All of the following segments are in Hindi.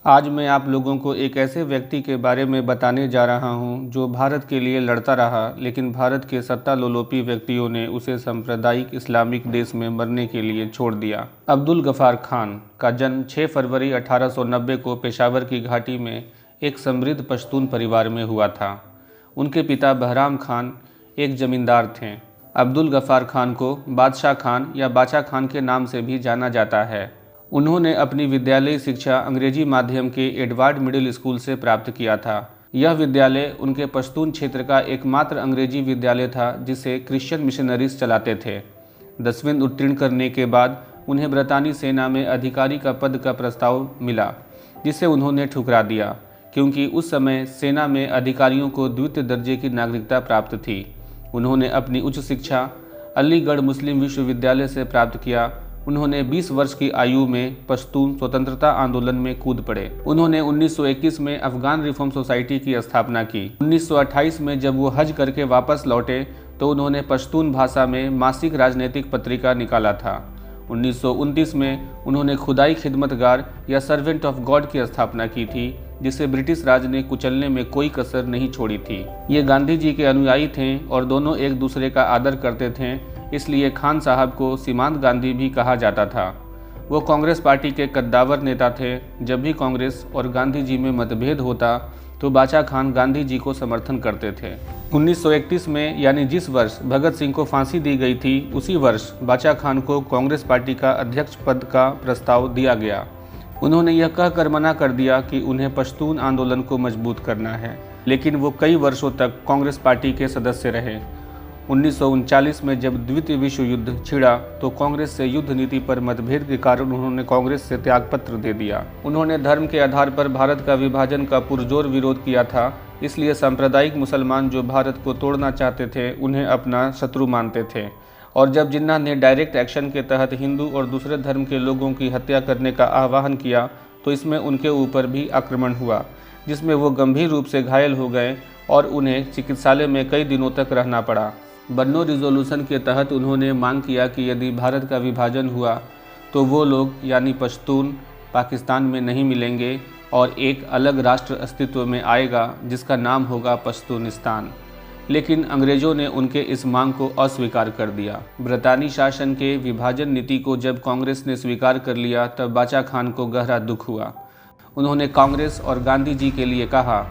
आज मैं आप लोगों को एक ऐसे व्यक्ति के बारे में बताने जा रहा हूं जो भारत के लिए लड़ता रहा, लेकिन भारत के सत्तालोलुपी व्यक्तियों ने उसे सांप्रदायिक इस्लामिक देश में मरने के लिए छोड़ दिया। अब्दुल गफ्फार खान का जन्म 6 फरवरी 1890 को पेशावर की घाटी में एक समृद्ध पश्तून परिवार में हुआ था। उनके पिता बहराम खान एक जमींदार थे। अब्दुल गफ्फार खान को बादशाह खान या बाचा खान के नाम से भी जाना जाता है। उन्होंने अपनी विद्यालयी शिक्षा अंग्रेजी माध्यम के एडवर्ड मिडिल स्कूल से प्राप्त किया था। यह विद्यालय उनके पश्तून क्षेत्र का एकमात्र अंग्रेजी विद्यालय था जिसे क्रिश्चियन मिशनरीज चलाते थे। 10वीं उत्तीर्ण करने के बाद उन्हें ब्रितानी सेना में अधिकारी का पद का प्रस्ताव मिला, जिसे उन्होंने ठुकरा दिया क्योंकि उस समय सेना में अधिकारियों को द्वितीय दर्जे की नागरिकता प्राप्त थी। उन्होंने अपनी उच्च शिक्षा अलीगढ़ मुस्लिम विश्वविद्यालय से प्राप्त किया। उन्होंने 20 वर्ष की आयु में पश्तून स्वतंत्रता आंदोलन में कूद पड़े। उन्होंने 1921 में अफगान रिफॉर्म सोसाइटी की स्थापना की। 1928 में जब वो हज करके वापस लौटे तो उन्होंने पश्तून भाषा में मासिक राजनीतिक पत्रिका निकाला था। 1929 में उन्होंने खुदाई खिदमतगार या सर्वेंट ऑफ गॉड की स्थापना की थी, जिसे ब्रिटिश राज ने कुचलने में कोई कसर नहीं छोड़ी थी। ये गांधी जी के अनुयायी थे और दोनों एक दूसरे का आदर करते थे, इसलिए खान साहब को सीमांत गांधी भी कहा जाता था। वो कांग्रेस पार्टी के कद्दावर नेता थे। जब भी कांग्रेस और गांधी जी में मतभेद होता तो बाचा खान गांधी जी को समर्थन करते थे। 1931 में, यानी जिस वर्ष भगत सिंह को फांसी दी गई थी, उसी वर्ष बाचा खान को कांग्रेस पार्टी का अध्यक्ष पद का प्रस्ताव दिया गया। उन्होंने यह कहकर मना कर दिया कि उन्हें पश्तून आंदोलन को मजबूत करना है, लेकिन वो कई वर्षों तक कांग्रेस पार्टी के सदस्य रहे। 1939 में जब द्वितीय विश्व युद्ध छिड़ा तो कांग्रेस से युद्ध नीति पर मतभेद के कारण उन्होंने कांग्रेस से त्यागपत्र दे दिया। उन्होंने धर्म के आधार पर भारत का विभाजन का पुरजोर विरोध किया था, इसलिए सांप्रदायिक मुसलमान जो भारत को तोड़ना चाहते थे उन्हें अपना शत्रु मानते थे। और जब जिन्ना ने डायरेक्ट एक्शन के तहत हिंदू और दूसरे धर्म के लोगों की हत्या करने का आह्वान किया तो इसमें उनके ऊपर भी आक्रमण हुआ, जिसमें वो गंभीर रूप से घायल हो गए और उन्हें चिकित्सालय में कई दिनों तक रहना पड़ा। बन्नो रिजोल्यूशन के तहत उन्होंने मांग किया कि यदि भारत का विभाजन हुआ तो वो लोग यानी पश्तून पाकिस्तान में नहीं मिलेंगे और एक अलग राष्ट्र अस्तित्व में आएगा जिसका नाम होगा पश्तूनिस्तान। लेकिन अंग्रेज़ों ने उनके इस मांग को अस्वीकार कर दिया। ब्रितानी शासन के विभाजन नीति को जब कांग्रेस ने स्वीकार कर लिया तब बाचा खान को गहरा दुख हुआ। उन्होंने कांग्रेस और गांधी जी के लिए कहा,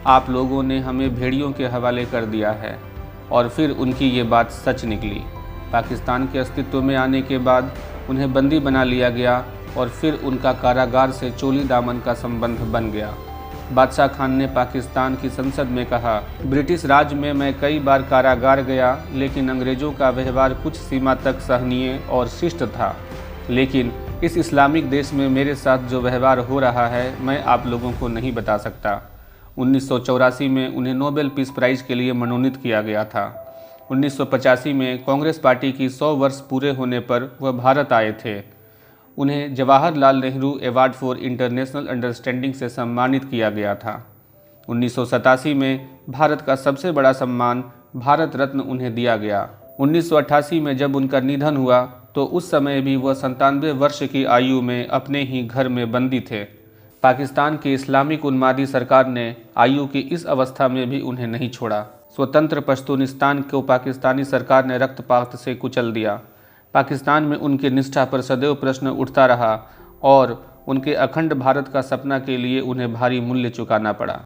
आप लोगों ने हमें भेड़ियों के हवाले कर दिया है। और फिर उनकी ये बात सच निकली। पाकिस्तान के अस्तित्व में आने के बाद उन्हें बंदी बना लिया गया और फिर उनका कारागार से चोली दामन का संबंध बन गया। बादशाह खान ने पाकिस्तान की संसद में कहा, ब्रिटिश राज में मैं कई बार कारागार गया, लेकिन अंग्रेज़ों का व्यवहार कुछ सीमा तक सहनीय और शिष्ट था, लेकिन इस इस्लामिक देश में मेरे साथ जो व्यवहार हो रहा है मैं आप लोगों को नहीं बता सकता। 1984 में उन्हें नोबेल पीस प्राइज़ के लिए मनोनीत किया गया था। 1985 में कांग्रेस पार्टी की 100 वर्ष पूरे होने पर वह भारत आए थे। उन्हें Jawaharlal Nehru award for international understanding से सम्मानित किया गया था। 1987 में भारत का सबसे बड़ा सम्मान भारत रत्न उन्हें दिया गया। 1988 में जब उनका निधन हुआ तो उस समय भी वह 97 वर्ष की आयु में अपने ही घर में बंदी थे। पाकिस्तान की इस्लामिक उन्मादी सरकार ने आयु की इस अवस्था में भी उन्हें नहीं छोड़ा। स्वतंत्र पश्तूनिस्तान को पाकिस्तानी सरकार ने रक्तपात से कुचल दिया। पाकिस्तान में उनकी निष्ठा पर सदैव प्रश्न उठता रहा और उनके अखंड भारत का सपना के लिए उन्हें भारी मूल्य चुकाना पड़ा।